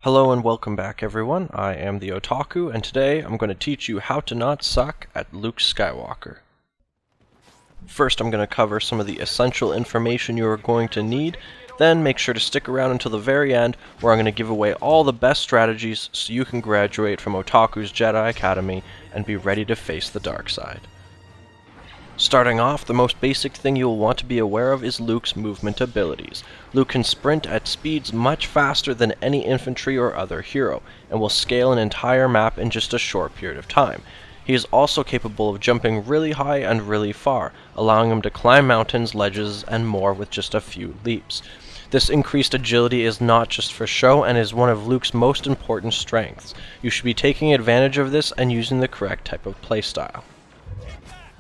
Hello and welcome back everyone, I am the Otaku, and today I'm going to teach you how to not suck at Luke Skywalker. First I'm going to cover some of the essential information you are going to need, then make sure to stick around until the very end where I'm going to give away all the best strategies so you can graduate from Otaku's Jedi Academy and be ready to face the dark side. Starting off, the most basic thing you will want to be aware of is Luke's movement abilities. Luke can sprint at speeds much faster than any infantry or other hero, and will scale an entire map in just a short period of time. He is also capable of jumping really high and really far, allowing him to climb mountains, ledges, and more with just a few leaps. This increased agility is not just for show and is one of Luke's most important strengths. You should be taking advantage of this and using the correct type of playstyle.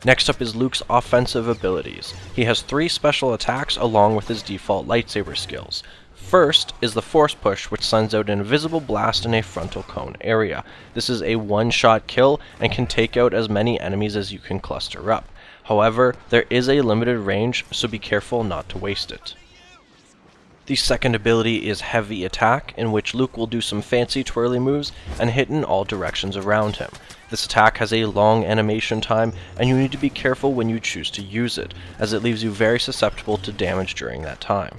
Next up is Luke's offensive abilities. He has 3 special attacks along with his default lightsaber skills. First is the Force Push, which sends out an invisible blast in a frontal cone area. This is a one-shot kill and can take out as many enemies as you can cluster up. However, there is a limited range, so be careful not to waste it. The second ability is Heavy Attack, in which Luke will do some fancy twirly moves and hit in all directions around him. This attack has a long animation time, and you need to be careful when you choose to use it, as it leaves you very susceptible to damage during that time.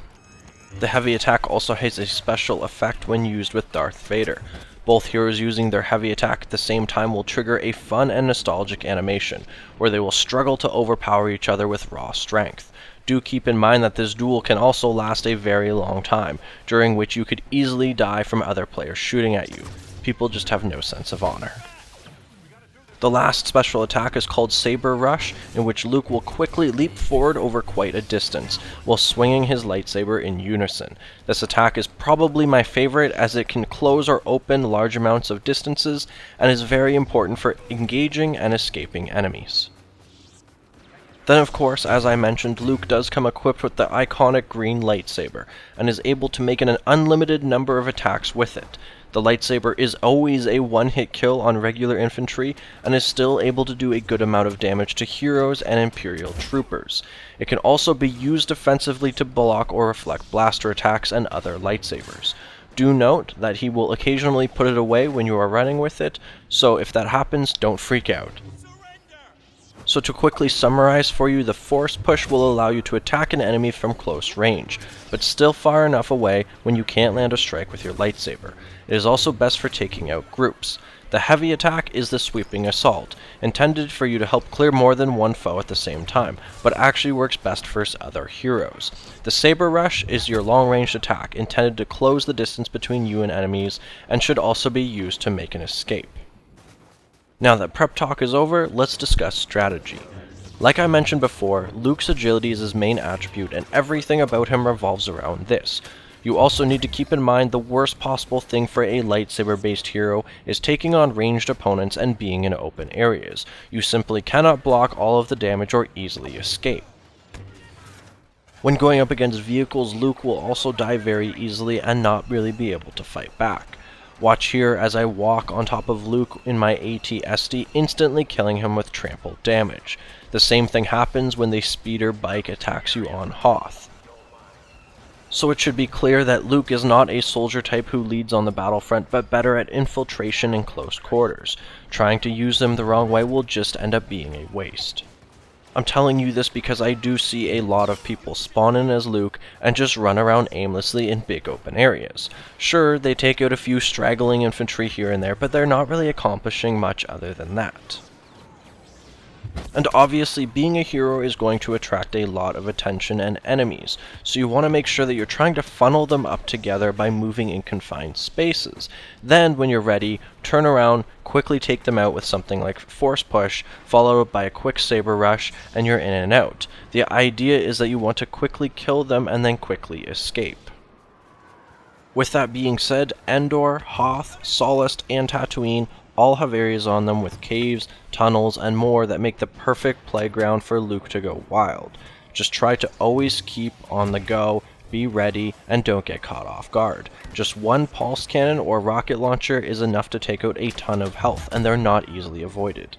The Heavy Attack also has a special effect when used with Darth Vader. Both heroes using their Heavy Attack at the same time will trigger a fun and nostalgic animation, where they will struggle to overpower each other with raw strength. Do keep in mind that this duel can also last a very long time, during which you could easily die from other players shooting at you. People just have no sense of honor. The last special attack is called Saber Rush, in which Luke will quickly leap forward over quite a distance, while swinging his lightsaber in unison. This attack is probably my favorite, as it can close or open large amounts of distances, and is very important for engaging and escaping enemies. Then of course, as I mentioned, Luke does come equipped with the iconic green lightsaber, and is able to make an unlimited number of attacks with it. The lightsaber is always a one-hit kill on regular infantry, and is still able to do a good amount of damage to heroes and Imperial troopers. It can also be used offensively to block or reflect blaster attacks and other lightsabers. Do note that he will occasionally put it away when you are running with it, so if that happens, don't freak out. So to quickly summarize for you, the Force Push will allow you to attack an enemy from close range, but still far enough away when you can't land a strike with your lightsaber. It is also best for taking out groups. The Heavy Attack is the Sweeping Assault, intended for you to help clear more than one foe at the same time, but actually works best for other heroes. The Saber Rush is your long-range attack, intended to close the distance between you and enemies, and should also be used to make an escape. Now that prep talk is over, let's discuss strategy. Like I mentioned before, Luke's agility is his main attribute, and everything about him revolves around this. You also need to keep in mind the worst possible thing for a lightsaber-based hero is taking on ranged opponents and being in open areas. You simply cannot block all of the damage or easily escape. When going up against vehicles, Luke will also die very easily and not really be able to fight back. Watch here as I walk on top of Luke in my AT-ST, instantly killing him with trample damage. The same thing happens when the speeder bike attacks you on Hoth. So it should be clear that Luke is not a soldier type who leads on the battlefront, but better at infiltration in close quarters. Trying to use him the wrong way will just end up being a waste. I'm telling you this because I do see a lot of people spawn in as Luke and just run around aimlessly in big open areas. Sure, they take out a few straggling infantry here and there, but they're not really accomplishing much other than that. And obviously, being a hero is going to attract a lot of attention and enemies, so you want to make sure that you're trying to funnel them up together by moving in confined spaces. Then, when you're ready, turn around, quickly take them out with something like Force Push, followed by a quick Saber Rush, and you're in and out. The idea is that you want to quickly kill them and then quickly escape. With that being said, Endor, Hoth, Sullust, and Tatooine all have areas on them with caves, tunnels, and more that make the perfect playground for Luke to go wild. Just try to always keep on the go, be ready, and don't get caught off guard. Just one pulse cannon or rocket launcher is enough to take out a ton of health, and they're not easily avoided.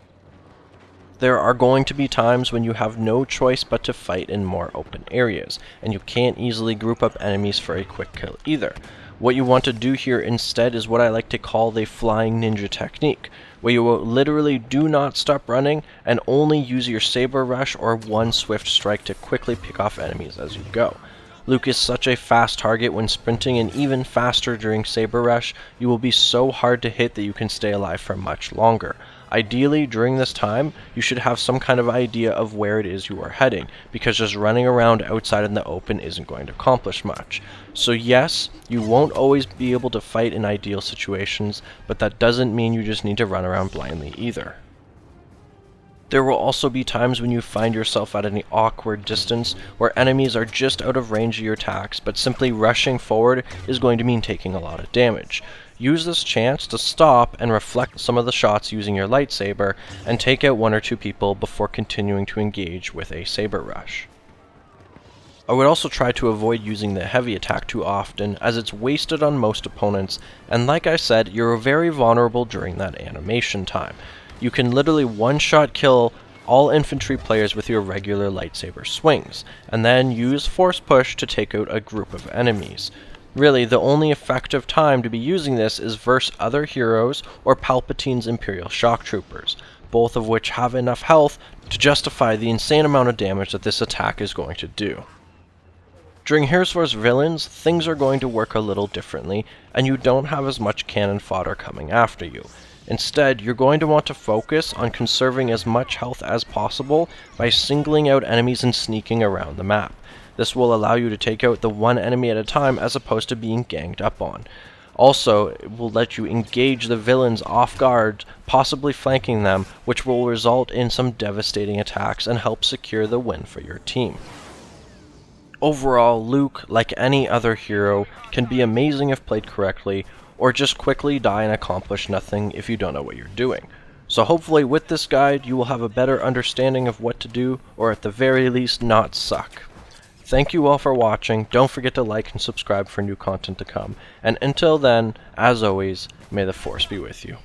There are going to be times when you have no choice but to fight in more open areas, and you can't easily group up enemies for a quick kill either. What you want to do here instead is what I like to call the flying ninja technique, where you will literally do not stop running and only use your saber rush or one swift strike to quickly pick off enemies as you go. Luke is such a fast target when sprinting, and even faster during saber rush. You will be so hard to hit that you can stay alive for much longer. Ideally, during this time, you should have some kind of idea of where it is you are heading, because just running around outside in the open isn't going to accomplish much. So yes, you won't always be able to fight in ideal situations, but that doesn't mean you just need to run around blindly either. There will also be times when you find yourself at an awkward distance where enemies are just out of range of your attacks, but simply rushing forward is going to mean taking a lot of damage. Use this chance to stop and reflect some of the shots using your lightsaber and take out one or two people before continuing to engage with a saber rush. I would also try to avoid using the heavy attack too often, as it's wasted on most opponents, and like I said, you're very vulnerable during that animation time. You can literally one-shot kill all infantry players with your regular lightsaber swings, and then use force push to take out a group of enemies. Really, the only effective time to be using this is versus other heroes or Palpatine's Imperial Shock Troopers, both of which have enough health to justify the insane amount of damage that this attack is going to do. During Heroes vs. Villains, things are going to work a little differently, and you don't have as much cannon fodder coming after you. Instead, you're going to want to focus on conserving as much health as possible by singling out enemies and sneaking around the map. This will allow you to take out the one enemy at a time as opposed to being ganged up on. Also, it will let you engage the villains off guard, possibly flanking them, which will result in some devastating attacks and help secure the win for your team. Overall, Luke, like any other hero, can be amazing if played correctly, or just quickly die and accomplish nothing if you don't know what you're doing. So hopefully with this guide you will have a better understanding of what to do, or at the very least not suck. Thank you all for watching. Don't forget to like and subscribe for new content to come, and until then, as always, may the Force be with you.